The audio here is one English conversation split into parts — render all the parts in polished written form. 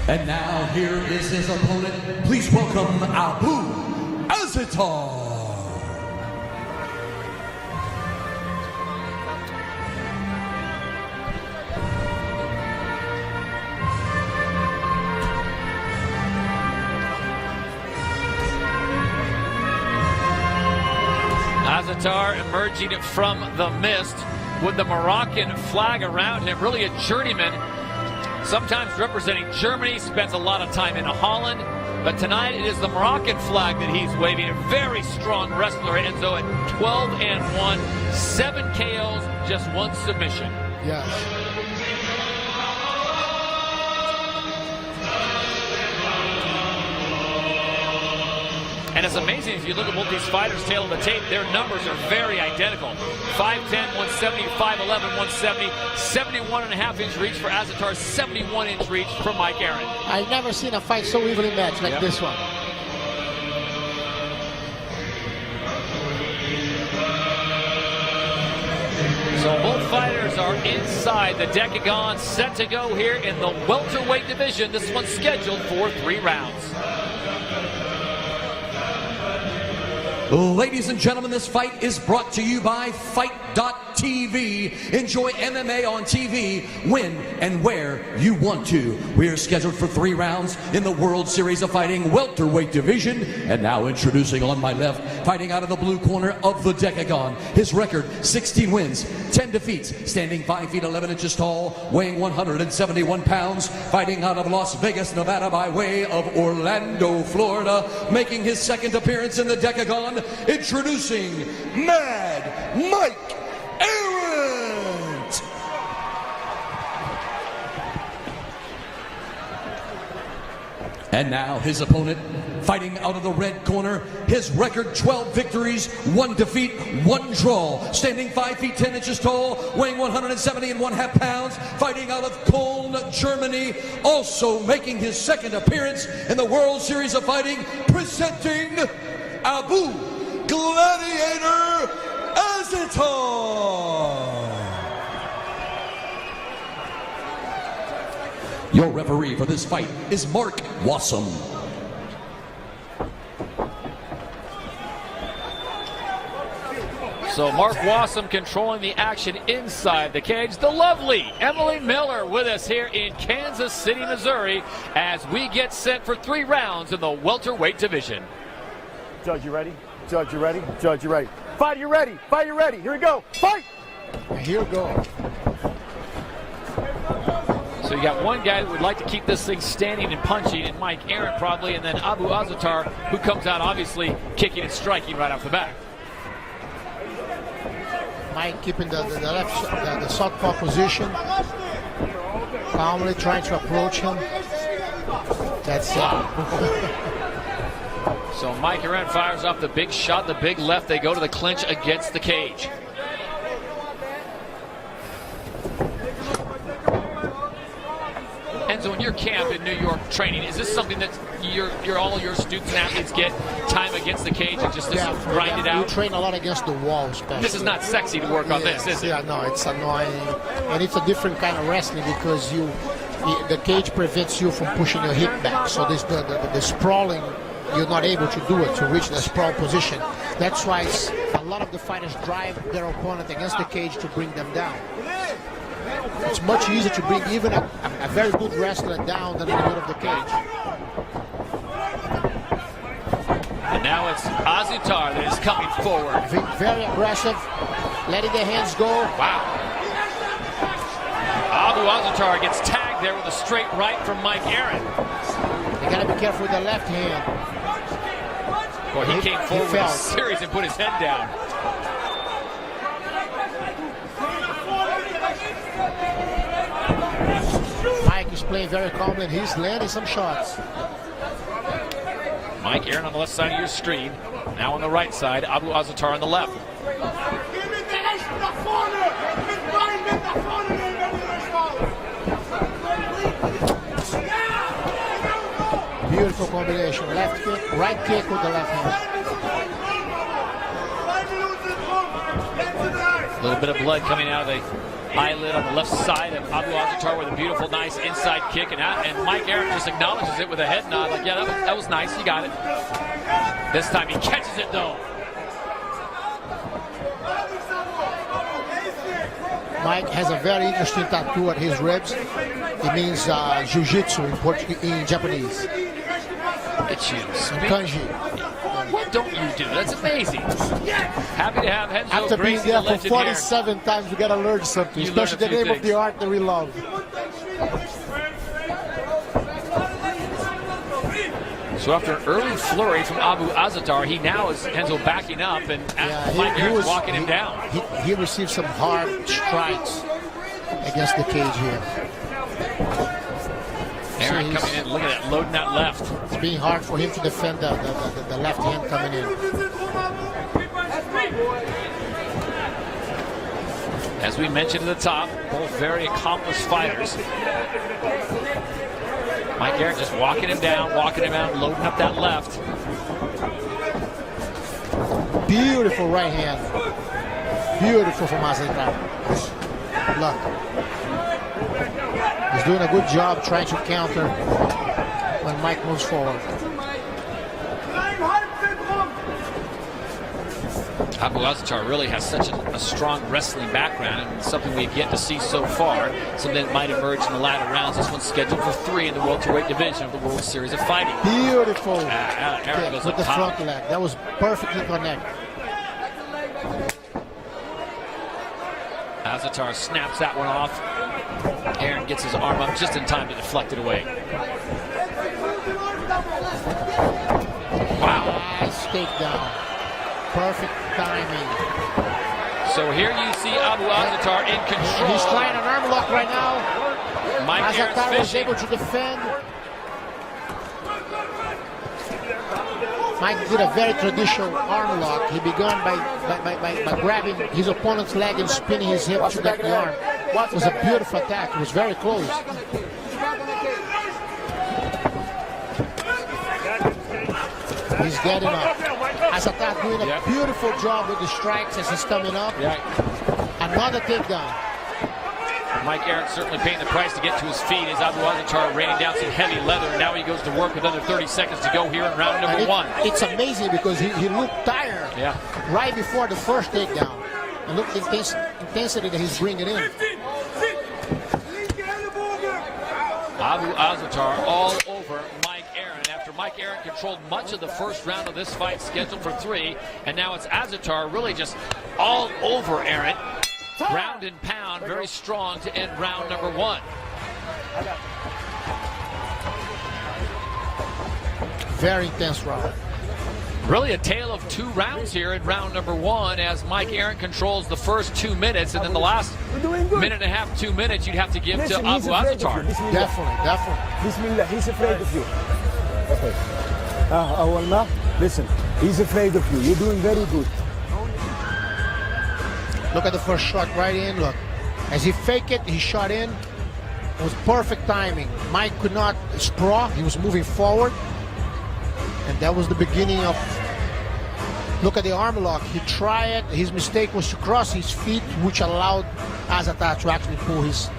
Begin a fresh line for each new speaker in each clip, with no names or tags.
And now here is his opponent. Please welcome Azaitar.
Azaitar emerging from the mist with the Moroccan flag around him, really a journeyman, sometimes representing Germany, spends a lot of time in Holland, but tonight it is the Moroccan flag that he's waving. A very strong wrestler, Enzo, at 12-1, 7 KOs, just 1 submission.
Yes.
And it's amazing if you look at both these fighters' tail of the tape, their numbers are very identical. 5'10", 170, 5'11", 170, 71.5-inch reach for Azaitar, 71-inch reach for Mike Arrant.
I've never seen a fight so evenly matched like this one.
So both fighters are inside the decagon, set to go here in the welterweight division. This one's scheduled for 3 rounds.
Ladies and gentlemen, this fight is brought to you by Fight.tv. Enjoy MMA on TV when and where you want to. We are scheduled for 3 rounds in the World Series of Fighting welterweight division. And now introducing on my left, fighting out of the blue corner of the decagon. His record, 16 wins, 10 defeats, standing 5 feet 11 inches tall, weighing 171 pounds, fighting out of Las Vegas, Nevada by way of Orlando, Florida, making his 2nd appearance in the decagon. Introducing Mad Mike Arrant. And now his opponent, fighting out of the red corner, his record 12 victories, 1 defeat, 1 draw, standing 5 feet 10 inches tall, weighing 170.5 pounds, fighting out of Cologne, Germany, also making his 2nd appearance in the World Series of Fighting, presenting Abu Gladiator Azaitar. Your referee for this fight is Mark Wassam.
So Mark Wassam controlling the action inside the cage. The lovely Emily Miller with us here in Kansas City, Missouri, as we get set for 3 rounds in the welterweight division.
Judge, you ready? Judge, you ready? Judge, you ready? Fight, you ready? Fight, you ready? Here we go. Fight!
Here we go.
So you got one guy that would like to keep this thing standing and punching, and Mike Arrant probably, and then Abu Azaitar, who comes out obviously kicking and striking right off the bat.
Mike keeping the southpaw position, calmly trying to approach him. That's it.
So Mike Arrant fires off the big shot, the big left. They go to the clinch against the cage. Enzo, in your camp in New York training, is this something that all your students and athletes get time against the cage and just grind it out?
You train a lot against the wall, especially.
This is not sexy to work on this, is it?
Yeah, no, it's annoying. And it's a different kind of wrestling because the cage prevents you from pushing your hip back. So the sprawling, you're not able to do it, to reach the sprawl position. That's why a lot of the fighters drive their opponent against the cage to bring them down. It's much easier to bring even a very good wrestler down than in the middle of the cage.
And now it's Azaitar that is coming forward.
Very aggressive, letting the hands go.
Wow. Abu Azaitar gets tagged there with a straight right from Mike Arrant.
You gotta be careful with the left hand.
Boy, he came forward with a series and put his head down.
Mike is playing very calmly and he's landing some shots.
Mike Arrant on the left side of your screen. Now on the right side, Abu Azaitar on the left.
Beautiful combination. Left kick, right kick with the left hand.
A little bit of blood coming out of the eyelid on the left side of Abu Azaitar with a beautiful, nice inside kick, and Mike Arrant just acknowledges it with a head nod, like, yeah, that was nice, you got it. This time he catches it, though.
Mike has a very interesting tattoo at his ribs. It means jiu-jitsu in Japanese.
It's you.
And kanji.
What don't you do? That's amazing. Happy to have Renzo
After being
Gracie,
there
the
for
legend
47 times, we gotta learn something,
You learn
especially
a
the
few
name of the art that we love.
So after an early flurry from Abu Azaitar, he now is Renzo backing up, and Mike Arrant walking him down.
He received some hard strikes against the cage here.
Arrant coming in, look at that, loading that left.
It's being hard for him to defend the left hand coming in.
As we mentioned at the top, both very accomplished fighters. Mike Arrant just walking him down, walking him out, loading up that left.
Beautiful right hand. Beautiful from Azaitar. Look. He's doing a good job trying to counter when Mike moves forward.
Abu Azaitar really has such a strong wrestling background, and something we've yet to see so far. Something that might emerge in the latter rounds. This one's scheduled for 3 in the welterweight division of the World Series of Fighting.
Beautiful
Arrant goes
with
up
the
top.
front leg. That was perfectly connected.
Azaitar snaps that one off. Arrant gets his arm up just in time to deflect it away. Wow.
Nice takedown. Perfect timing.
So here you see Abu Azaitar in control.
He's trying an arm lock right now.
Mike Arrant's
Azaitar was
fishing.
able to defend. Mike did a very traditional arm lock. He began by grabbing his opponent's leg and spinning his hip to get the arm. It was a beautiful attack. It was very close. He's getting up. Azaitar doing a beautiful job with the strikes as he's coming up. Another takedown.
Mike Arrant certainly paying the price to get to his feet as Abu Azaitar raining down some heavy leather. Now he goes to work with under 30 seconds to go here in round number 1.
It's amazing because he looked tired right before the first takedown. And look at the intensity that he's bringing in.
Abu Azaitar all over Mike Arrant after Mike Arrant controlled much of the first round of this fight scheduled for 3. And now it's Azaitar really just all over Arrant. Ground and pound, very strong to end round number 1.
Very intense round.
Really a tale of 2 rounds here in round number 1 as Mike Arrant controls the first 2 minutes, and then the last minute and a half, 2 minutes you'd have to give to Abu Azaitar.
Definitely.
Bismillah, he's afraid of you. Okay. Listen, he's afraid of you. You're doing very good.
Look at the first shot right in. Look. As he faked it, he shot in. It was perfect timing. Mike could not sprawl. He was moving forward. And that was the beginning of... Look at the arm lock. He tried it. His mistake was to cross his feet, which allowed Azaitar to actually pull his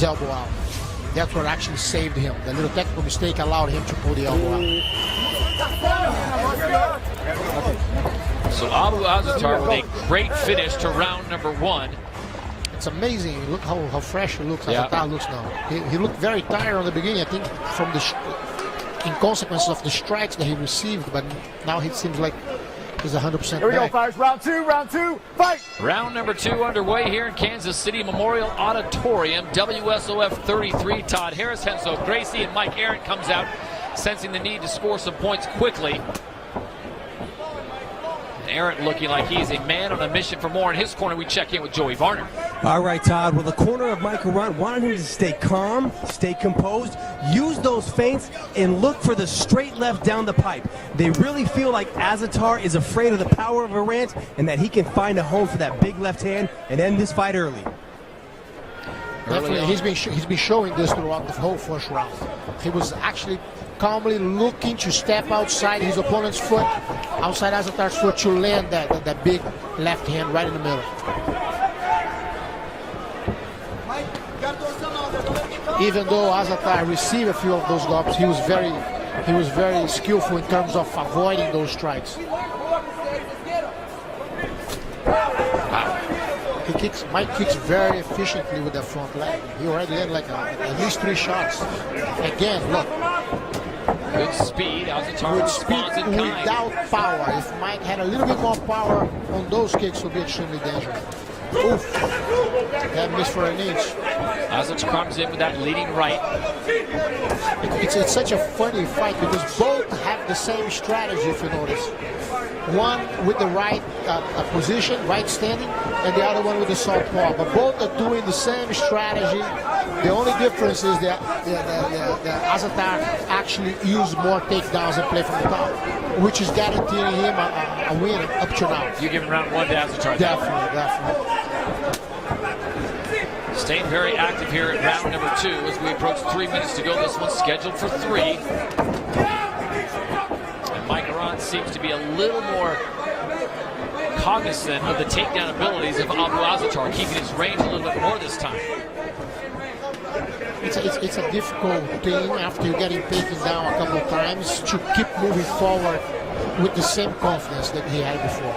elbow out. That's what actually saved him. The little technical mistake allowed him to pull the elbow out.
So Abu Azaitar with a great finish to round number 1.
It's amazing. Look how fresh he looks. Azaitar looks now. He looked very tired on the beginning, I think, from the in consequence of the strikes that he received, but now it seems like he's 100%
Here we go,
back.
fighters. Round two, fight!
Round number 2 underway here in Kansas City Memorial Auditorium. WSOF 33, Todd Harris, Renzo Gracie, and Mike Arrant comes out, sensing the need to score some points quickly. Arrant looking like he's a man on a mission for more. In his corner, we check in with Joey Varner.
All right, Todd. Well, the corner of Mike Arrant wanted him to stay calm, stay composed, use those feints, and look for the straight left down the pipe. They really feel like Azaitar is afraid of the power of Arrant and that he can find a home for that big left hand and end this fight early.
Definitely, he's been showing this throughout the whole first round. He was actually calmly looking to step outside his opponent's foot, outside Azaitar's foot, to land that big left hand right in the middle. Even though Azaitar received a few of those lobs, he was very skillful in terms of avoiding those strikes. Mike kicks very efficiently with the front leg. He already had like at least 3 shots. Again, look.
Good speed. Azaitar
Good speed without power. If Mike had a little bit more power on those kicks, it would be extremely dangerous. Oof. That missed for an inch.
Azaitar comes in with that leading right.
It's such a funny fight because both have the same strategy, if you notice. One with the right position, right standing, and the other one with the southpaw. But both are doing the same strategy. The only difference is that the Azaitar actually used more takedowns and play from the top, which is guaranteeing him a win up to now.
You're giving round 1 to Azaitar.
Definitely.
Staying very active here at round number 2 as we approach 3 minutes to go. This one's scheduled for 3. And Mike Arrant seems to be a little more cognizant of the takedown abilities of Azaitar, keeping his range a little bit more this time.
It's a difficult thing after you getting taken down a couple of times to keep moving forward with the same confidence that he had before.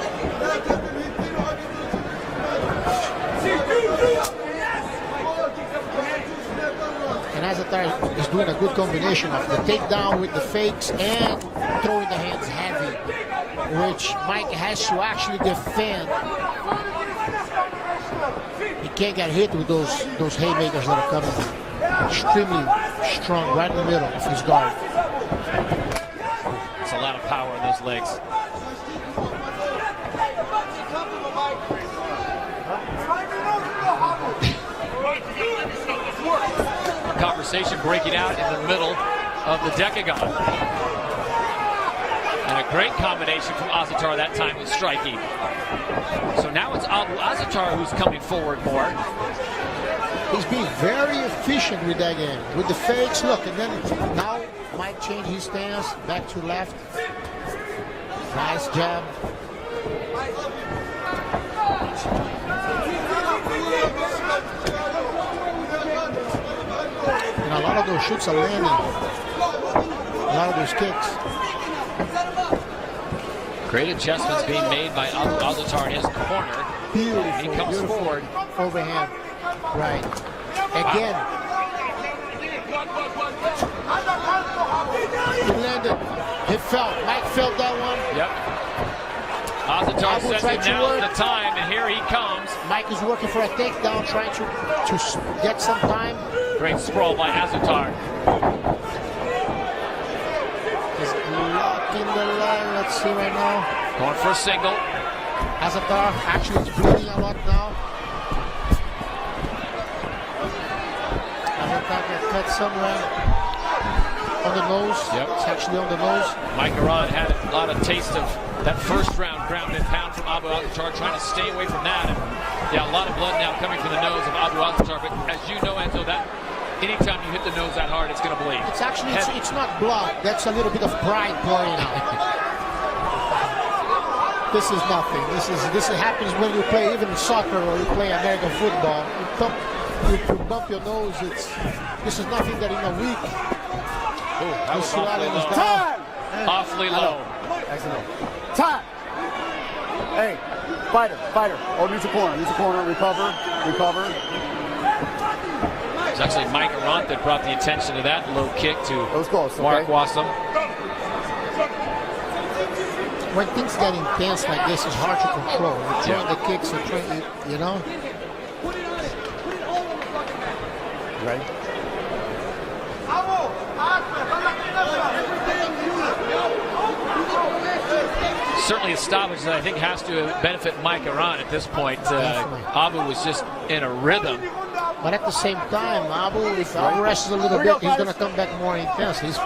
And Azaitar is doing a good combination of the takedown with the fakes and throwing the hands heavy, which Mike has to actually defend. He can't get hit with those haymakers that are coming. Extremely strong right in the middle of his guard.
It's a lot of power in those legs. Conversation breaking out in the middle of the decagon. And a great combination from Azaitar that time with striking. So now it's Azaitar who's coming forward more.
He's being very efficient with that game. With the fakes, look, and then now Mike changed his stance, back to left. Nice jab. And a lot of those shoots are landing. A lot of those kicks.
Great adjustments being made by Azaitar in his corner.
Beautiful.
He comes forward.
Overhand. Right. Again. He landed. He felt. Mike felt that one.
Yep. Azaitar says that now is the time, and here he comes.
Mike is working for a takedown, trying to get some time.
Great sprawl by Azaitar.
He's blocking the line. Let's see right now.
Going for a single.
Azaitar actually is bleeding a lot now. Azaitar got cut somewhere on the nose.
Yep.
It's actually on the nose.
Mike Arrant had a lot of taste of that first round ground and pound from Azaitar, trying to stay away from that. And yeah, a lot of blood now coming from the nose of Azaitar. But as you know, Enzo, that anytime you hit the nose that hard, it's going to bleed.
It's actually it's not blood. That's a little bit of pride pouring out. This is nothing. This happens when you play even soccer or you play American football. You bump your nose. This is nothing that in a week.
Ooh, that was awfully low.
Time!
Awfully low.
Excellent. Time! Hey, fighter. Oh, use the corner. Recover.
It's actually Mike Arrant that brought the attention to that low kick to Mark Wassam.
When things get intense like this, it's hard to control. You're throwing the kicks, you know?
Ready?
Certainly a stoppage that I think has to benefit Mike Arrant at this point. Abu was just in a rhythm.
But at the same time, Abu, if Abu rests a little bit, he's going to come back more intense. He's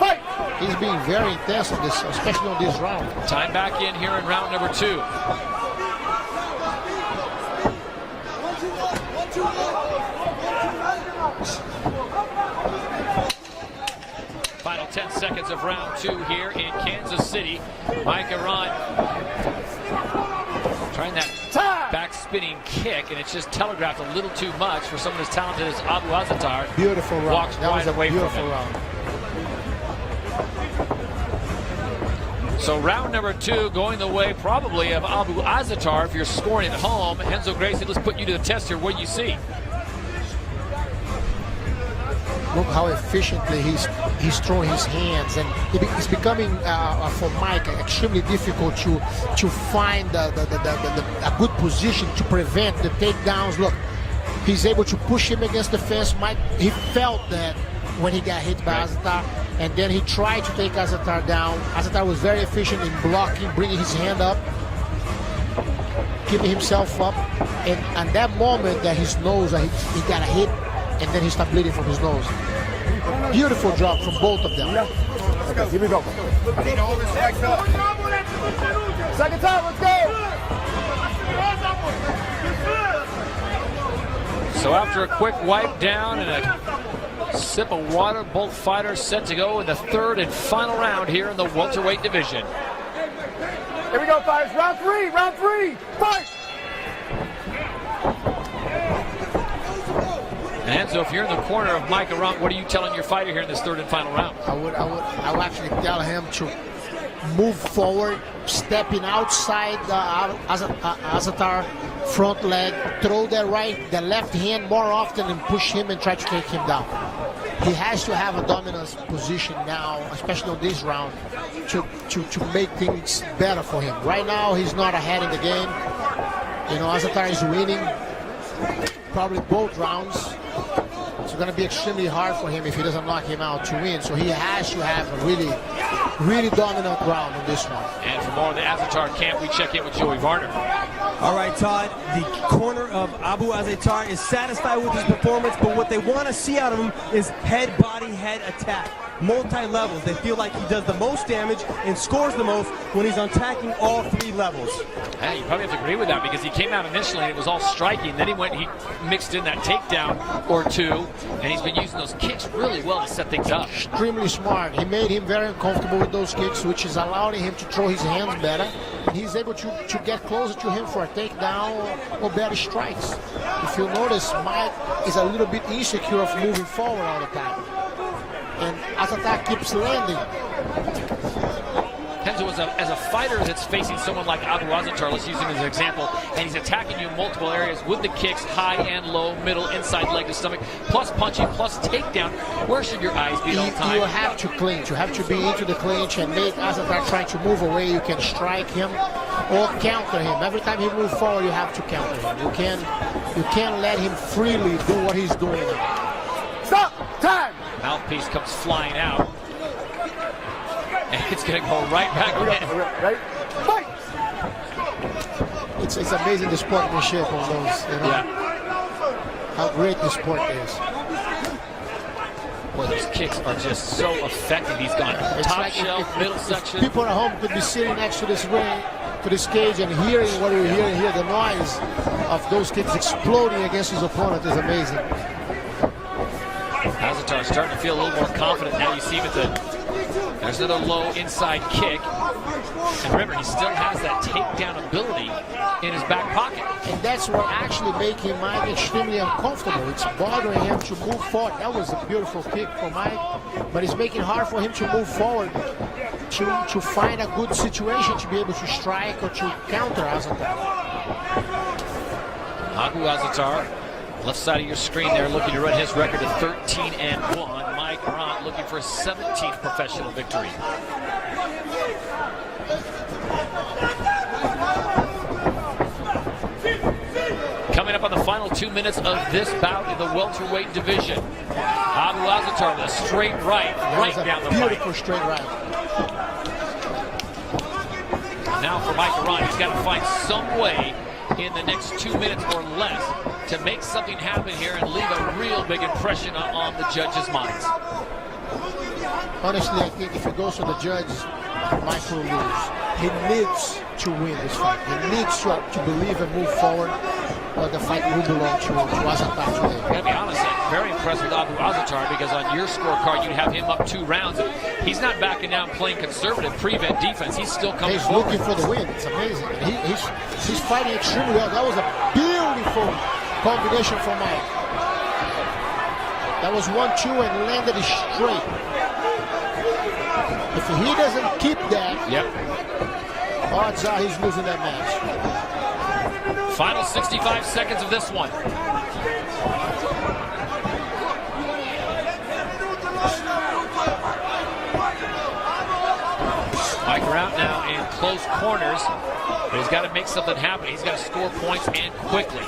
being very intense on this, especially on this round.
Time back in here in round number 2. Final 10 seconds of round 2 here in Kansas City. Mike Arrant trying that back spinning kick, and it's just telegraphed a little too much for someone as talented as Abu Azaitar.
Beautiful round.
Walks
That
right
was a
away
beautiful
from it.
round.
So round number 2 going the way probably of Abu Azaitar if you're scoring at home. Renzo Gracie, let's put you to the test here. What do you see?
Look how efficiently he's throwing his hands, and it's becoming for Mike extremely difficult to find a good position to prevent the takedowns. Look, he's able to push him against the fence. Mike, he felt that when he got hit by Azaitar, and then he tried to take Azaitar down. Azaitar was very efficient in blocking, bringing his hand up, keeping himself up, and at that moment that his nose, he got a hit, and then he started bleeding from his nose. Beautiful job from both of them.
Okay, here we go. Second time, let's go.
So after a quick wipe down and a sip of water, both fighters set to go in the third and final round here in the welterweight division.
Here we go, fighters. Round three, fight!
And so if you're in the corner of Mike Arrant, what are you telling your fighter here in this third and final round?
I would actually tell him to move forward, stepping outside the Azaitar front leg, throw the left hand more often and push him and try to take him down. He has to have a dominant position now, especially on this round, to make things better for him. Right now, he's not ahead in the game. You know, Azaitar is winning probably both rounds. It's going to be extremely hard for him if he doesn't knock him out to win. So he has to have a really, really dominant round on this one.
And for more of the Azaitar camp, we check in with Joey Varner.
All right, Todd, the corner of Abu Azaitar is satisfied with his performance, but what they want to see out of him is head, body, head attack. Multi-levels. They feel like he does the most damage and scores the most when he's attacking all 3 levels.
Hey, you probably have to agree with that because he came out initially and it was all striking. Then he mixed in that takedown or 2, and he's been using those kicks really well to set things up.
Extremely smart. He made him very uncomfortable with those kicks, which is allowing him to throw his hands better. And he's able to get closer to him for a takedown or better strikes. If you notice, Mike is a little bit insecure of moving forward all the time. And Azaitar keeps landing.
Renzo, as a fighter that's facing someone like Abu Azaitar, let's use him as an example, and he's attacking you in multiple areas with the kicks, high and low, middle, inside leg to stomach, plus punching, plus takedown. Where should your eyes be all the time?
You have to clinch. You have to be into the clinch and make Azaitar trying to move away. You can strike him or counter him. Every time he moves forward, you have to counter him. You can't let him freely do what he's doing now.
Stop! Time!
Mouthpiece comes flying out. And it's going to go right back in.
Right? Fight!
It's amazing the sportsmanship of those. You know?
Yeah.
How great the sport is.
Boy, those kicks are just so effective. He's gone top
like
shelf, middle section.
People at home could be sitting next to this ring, to this cage, and hearing what we're hearing here. The noise of those kicks exploding against his opponent is amazing.
Azaitar starting to feel a little more confident now. You see with there's another low inside kick. And remember, he still has that takedown ability in his back pocket.
And that's what actually making Mike extremely uncomfortable. It's bothering him to move forward. That was a beautiful kick for Mike, but it's making it hard for him to move forward, to find a good situation to be able to strike or to counter Azaitar.
Abu Azaitar, left side of your screen there, looking to run his record to 13-1. Mike Arrant looking for a 17th professional victory. Coming up on the final 2 minutes of this bout in the welterweight division. Abu Azaitar with a straight right down the pipe.
Beautiful straight right.
Now for Mike Arrant, he's got to find some way in the next 2 minutes or less to make something happen here and leave a real big impression on the judges' minds.
Honestly, I think if he goes to the judges, Mike will lose. He needs to win this fight. He needs to believe and move forward, or the fight will belong to Azaitar today.
I'm going to be honest, I'm very impressed with Abu Azaitar because on your scorecard, you'd have him up 2 rounds. He's not backing down playing conservative prevent defense. He's still coming forward.
He's looking for the win. It's amazing. He's fighting extremely well. That was a big beautiful combination from Mike. That was 1-2 and landed it straight. If he doesn't keep that, odds are he's losing that match.
Final 65 seconds of this one. Mike Arrant now in close corners, but he's got to make something happen. He's got to score points and quickly.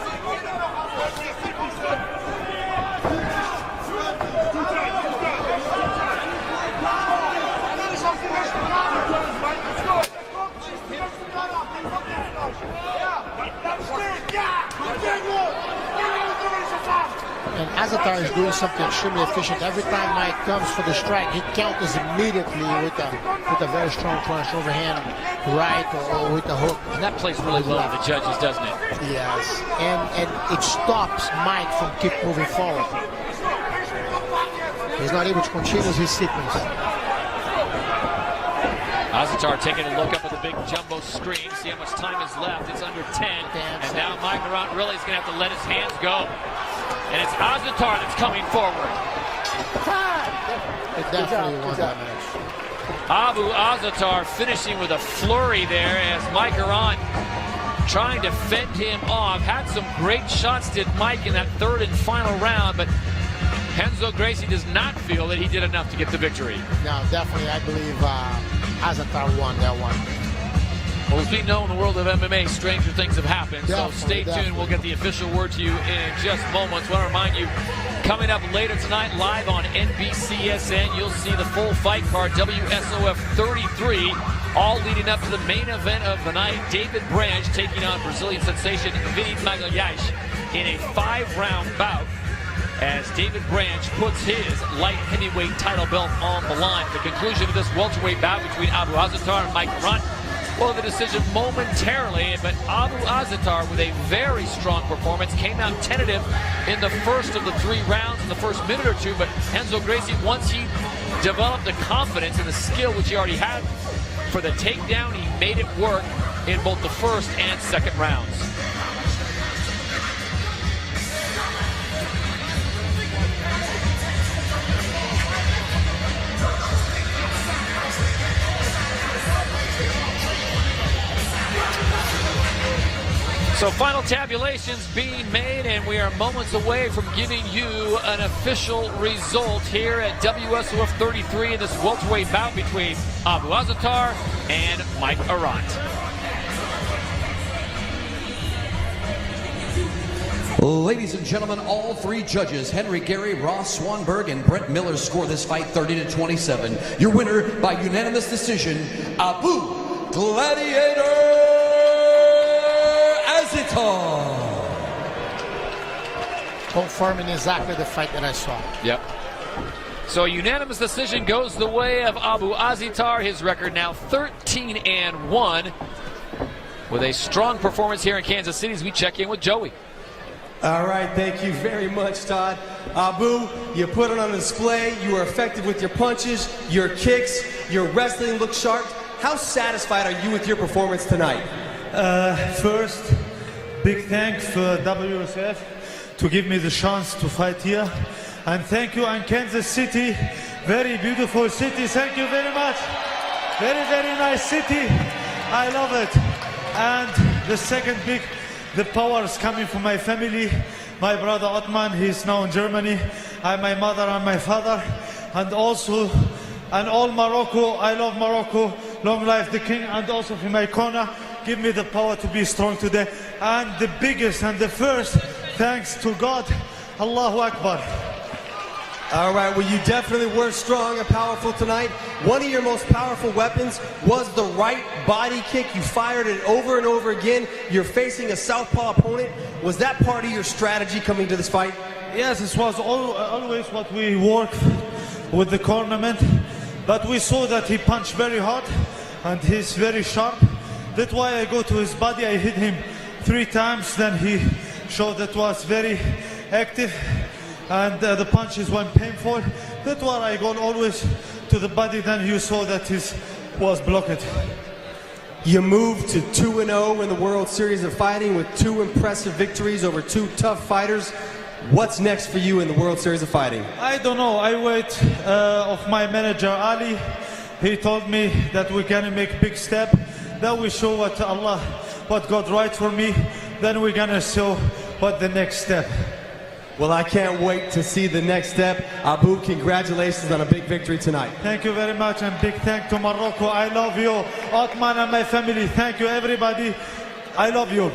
And Azaitar is doing something extremely efficient. Every time Mike comes for the strike, he counters immediately with a very strong punch, overhand right or with a hook.
And that plays really well with the judges, doesn't it?
Yes, and it stops Mike from keep moving forward. He's not able to continue his sequence.
Azaitar taking a look up at the big jumbo screen, see how much time is left. It's under 10. And now Mike Arrant really is going to have to let his hands go. And it's Azaitar that's coming forward.
It definitely won that match.
Abu Azaitar finishing with a flurry there as Mike Arrant trying to fend him off. Had some great shots, did Mike, in that third and final round, but Renzo Gracie does not feel that he did enough to get the victory.
No, definitely, I believe Azaitar won that one.
Well, as we know in the world of MMA, stranger things have happened. So stay tuned. We'll get the official word to you in just moments. I want to remind you, coming up later tonight, live on NBCSN, you'll see the full fight card, WSOF 33, all leading up to the main event of the night. David Branch taking on Brazilian sensation Vini Magalhães in a 5-round bout, as David Branch puts his light heavyweight title belt on the line. The conclusion of this welterweight bout between Abu Azaitar and Mike Arrant. Well, the decision momentarily, but Abu Azaitar, with a very strong performance, came out tentative in the first of the 3 rounds in the first minute or two, but Renzo Gracie, once he developed the confidence and the skill which he already had for the takedown, he made it work in both the first and second rounds. So final tabulations being made, and we are moments away from giving you an official result here at WSOF 33 in this welterweight bout between Abu Azaitar and Mike Arrant.
Ladies and gentlemen, all 3 judges, Henry Gary, Ross Swanberg, and Brent Miller, score this fight 30-27. Your winner by unanimous decision, Abu Gladiator Azaitar.
Confirming exactly the fight that I saw.
Yep. So a unanimous decision goes the way of Abu Azaitar. His record now 13-1. With a strong performance here in Kansas City as we check in with Joey.
All right, thank you very much, Todd. Abu, you put it on display. You were effective with your punches, your kicks, your wrestling looked sharp. How satisfied are you with your performance tonight?
First, big thanks for WSF to give me the chance to fight here. And thank you, and Kansas City, very beautiful city. Thank you very much. Very, very nice city. I love it. And the second big, the power is coming from my family. My brother Otman, he's now in Germany. And my mother and my father. And also, and all Morocco, I love Morocco. Long life the king, and also from my corner. Give me the power to be strong today. And the biggest and the first, thanks to God. Allahu Akbar.
All right, well, you definitely were strong and powerful tonight. One of your most powerful weapons was the right body kick. You fired it over and over again. You're facing a southpaw opponent. Was that part of your strategy coming to this fight?
Yes, this was always what we worked with the tournament. But we saw that he punched very hard and he's very sharp. That's why I go to his body. I hit him 3 times. Then he showed that was very active. And the punches went painful. That's why I go always to the body. Then you saw that his was blocked.
You moved to 2-0 in the World Series of Fighting with 2 impressive victories over 2 tough fighters. What's next for you in the World Series of Fighting?
I don't know. I wait of my manager Ali. He told me that we're gonna make big step. Then we show what Allah, what God writes for me. Then we're gonna show what the next step.
Well, I can't wait to see the next step. Abu, congratulations on a big victory tonight.
Thank you very much, and big thank to Morocco. I love you, Otman and my family. Thank you, everybody. I love you.